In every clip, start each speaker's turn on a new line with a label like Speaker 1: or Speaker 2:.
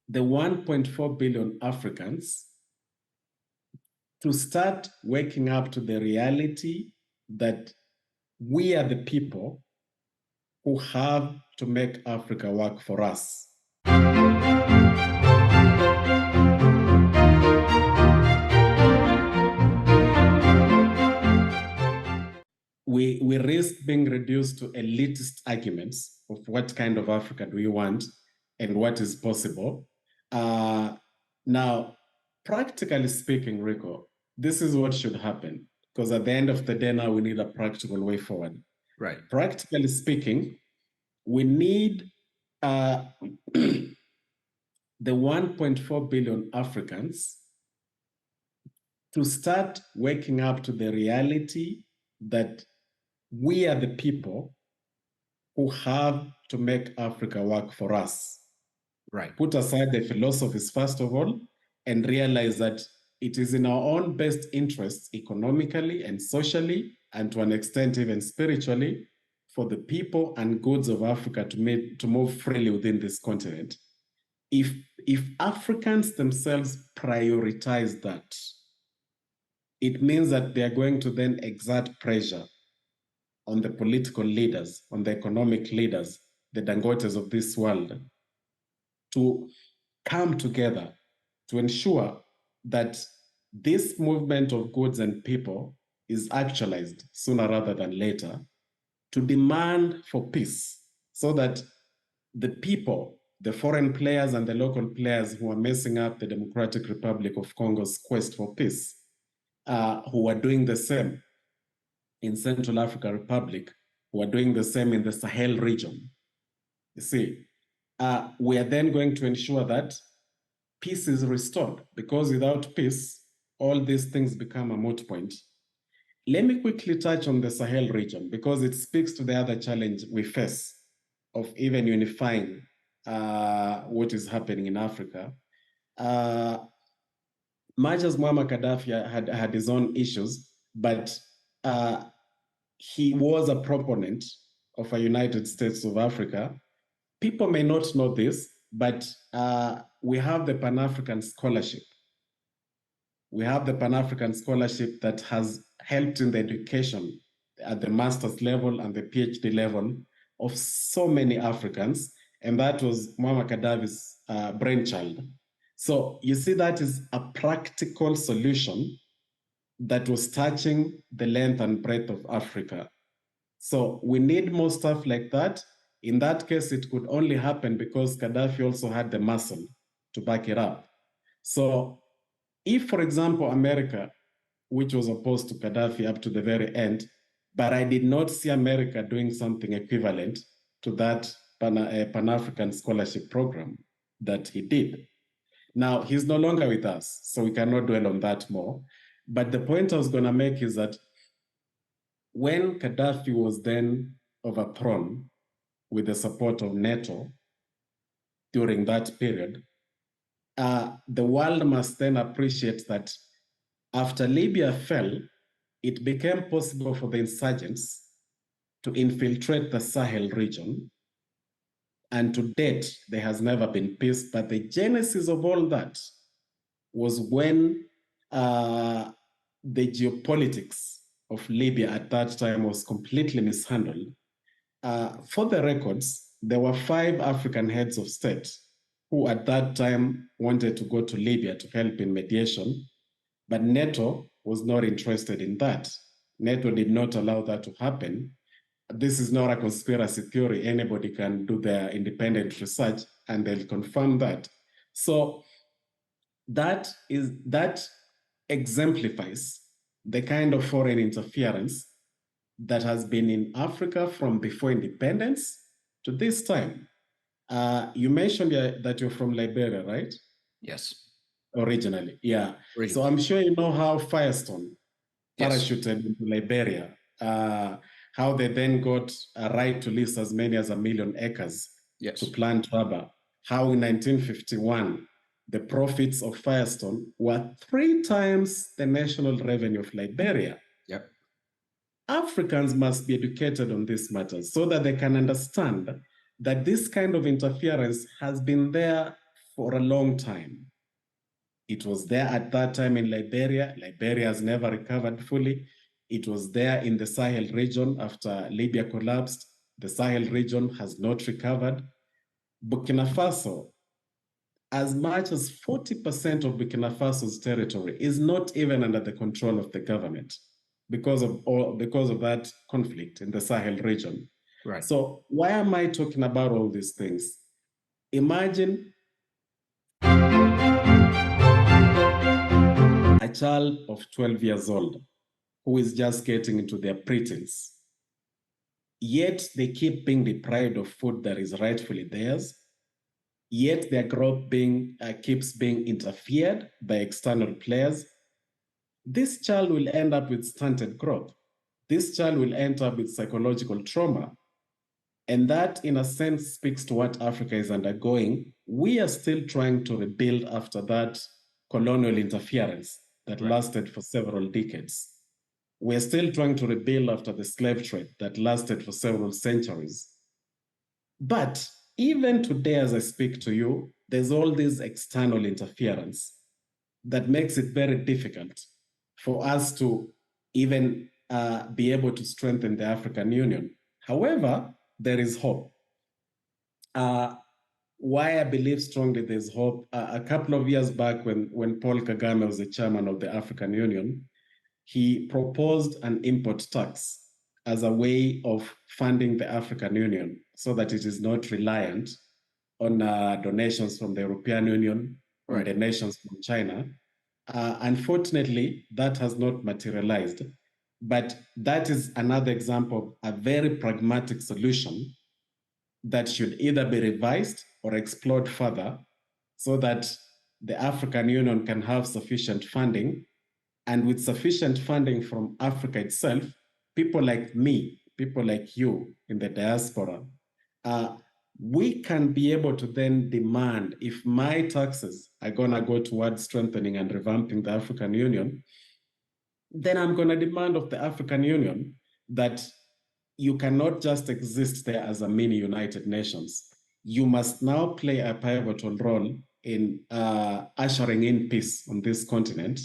Speaker 1: the 1.4 billion Africans to start waking up to the reality that we are the people who have to make Africa work for us. We risk being reduced to elitist arguments of what kind of Africa do we want and what is possible. Now, practically speaking, Rico, this is what should happen, because at the end of the day now we need a practical way forward.
Speaker 2: Right.
Speaker 1: Practically speaking, we need the 1.4 billion Africans to start waking up to the reality that we are the people who have to make Africa work for us.
Speaker 2: Right.
Speaker 1: Put aside the philosophies, first of all, and realize that it is in our own best interests, economically and socially, and to an extent even spiritually, for the people and goods of Africa to move freely within this continent. If Africans themselves prioritize that, it means that they are going to then exert pressure on the political leaders, on the economic leaders, the Dangotes of this world, to come together to ensure that this movement of goods and people is actualized sooner rather than later, to demand for peace, so that the people, the foreign players and the local players who are messing up the Democratic Republic of Congo's quest for peace, who are doing the same in Central African Republic, who are doing the same in the Sahel region. You see, we are then going to ensure that peace is restored, because without peace, all these things become a moot point. Let me quickly touch on the Sahel region, because it speaks to the other challenge we face of even unifying what is happening in Africa. Much as Muammar Gaddafi had his own issues, but he was a proponent of a United States of Africa. People may not know this, but we have the Pan-African Scholarship. We have the Pan-African Scholarship that has helped in the education at the master's level and the PhD level of so many Africans, and that was Muammar Gaddafi's brainchild. So you see, that is a practical solution that was touching the length and breadth of Africa. So we need more stuff like that. In that case, it could only happen because Gaddafi also had the muscle to back it up. So if, for example, America, which was opposed to Gaddafi up to the very end, but I did not see America doing something equivalent to that Pan-African scholarship program that he did. Now, he's no longer with us, so we cannot dwell on that more. But the point I was going to make is that when Gaddafi was then overthrown with the support of NATO during that period, the world must then appreciate that after Libya fell, it became possible for the insurgents to infiltrate the Sahel region. And to date, there has never been peace. But the genesis of all that was when the geopolitics of Libya at that time was completely mishandled. For the records, there were 5 African heads of state who at that time wanted to go to Libya to help in mediation, but NATO was not interested in that. NATO did not allow that to happen. This is not a conspiracy theory. Anybody can do their independent research and they'll confirm that. So that exemplifies the kind of foreign interference that has been in Africa from before independence to this time. You mentioned that you're from Liberia, right?
Speaker 2: Yes.
Speaker 1: Originally, yeah. So I'm sure you know how Firestone parachuted into Liberia, how they then got a right to lease as many as 1 million acres to plant rubber, how in 1951, the profits of Firestone were 3 times the national revenue of Liberia.
Speaker 2: Yep.
Speaker 1: Africans must be educated on these matters so that they can understand that this kind of interference has been there for a long time. It was there at that time in Liberia. Liberia has never recovered fully. It was there in the Sahel region after Libya collapsed. The Sahel region has not recovered. Burkina Faso, as much as 40% of Burkina Faso's territory is not even under the control of the government because of that conflict in the Sahel region.
Speaker 2: Right.
Speaker 1: So why am I talking about all these things? Imagine a child of 12 years old who is just getting into their preteens. Yet they keep being deprived of food that is rightfully theirs. Yet their growth keeps being interfered by external players. This child will end up with stunted growth. This child will end up with psychological trauma. And that, in a sense, speaks to what Africa is undergoing. We are still trying to rebuild after that colonial interference that lasted for several decades. We're still trying to rebuild after the slave trade that lasted for several centuries. But even today, as I speak to you, there's all this external interference that makes it very difficult for us to even be able to strengthen the African Union. However, there is hope. Why I believe strongly there's hope, a couple of years back when Paul Kagame was the chairman of the African Union, he proposed an import tax as a way of funding the African Union so that it is not reliant on donations from the European Union, on donations from China. Unfortunately, that has not materialized. But that is another example of a very pragmatic solution that should either be revised or explored further so that the African Union can have sufficient funding. And with sufficient funding from Africa itself, people like me, people like you in the diaspora, we can be able to then demand, if my taxes are going to go towards strengthening and revamping the African Union, then I'm going to demand of the African Union that you cannot just exist there as a mini United Nations. You must now play a pivotal role in ushering in peace on this continent.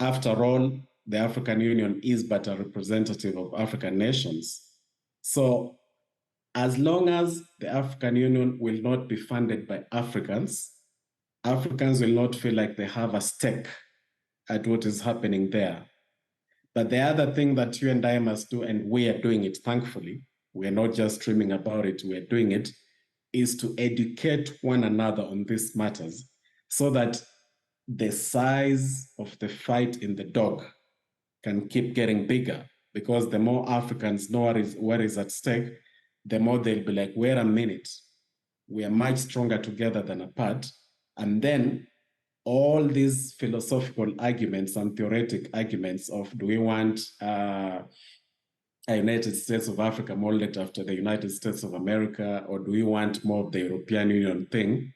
Speaker 1: After all, the African Union is but a representative of African nations. So as long as the African Union will not be funded by Africans, Africans will not feel like they have a stake at what is happening there. But the other thing that you and I must do, and we are doing it, thankfully, we're not just dreaming about it, we're doing it, is to educate one another on these matters so that the size of the fight in the dog can keep getting bigger. Because the more Africans know what is at stake, the more they'll be like, wait a minute, we are much stronger together than apart. And then all these philosophical arguments and theoretic arguments of do we want a United States of Africa molded after the United States of America, or do we want more of the European Union thing,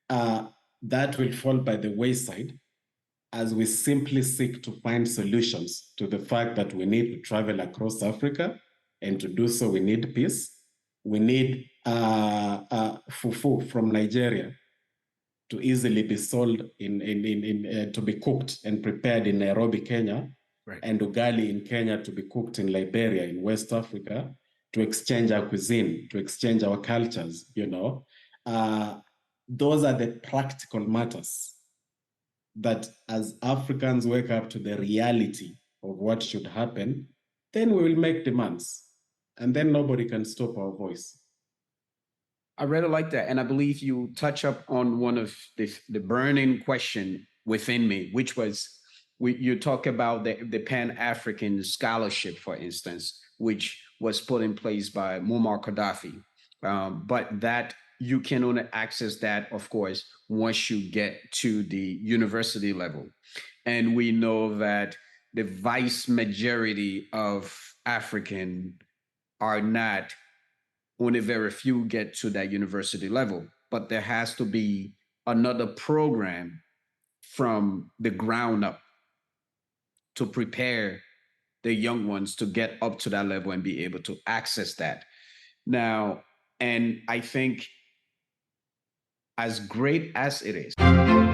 Speaker 1: that will fall by the wayside as we simply seek to find solutions to the fact that we need to travel across Africa, and to do so we need peace. We need fufu from Nigeria to easily be sold to be cooked and prepared in Nairobi, Kenya, and ugali in Kenya to be cooked in Liberia, in West Africa, to exchange our cuisine, to exchange our cultures, you know. Those are the practical matters that as Africans wake up to the reality of what should happen, then we will make demands, and then nobody can stop our voice.
Speaker 2: I really like that. And I believe you touch up on one of the burning question within me, which was you talk about the Pan-African Scholarship, for instance, which was put in place by Muammar Gaddafi. But that you can only access that, of course, once you get to the university level. And we know that the vast majority of African are not, only very few get to that university level, but there has to be another program from the ground up to prepare the young ones to get up to that level and be able to access that. Now, and I think as great as it is.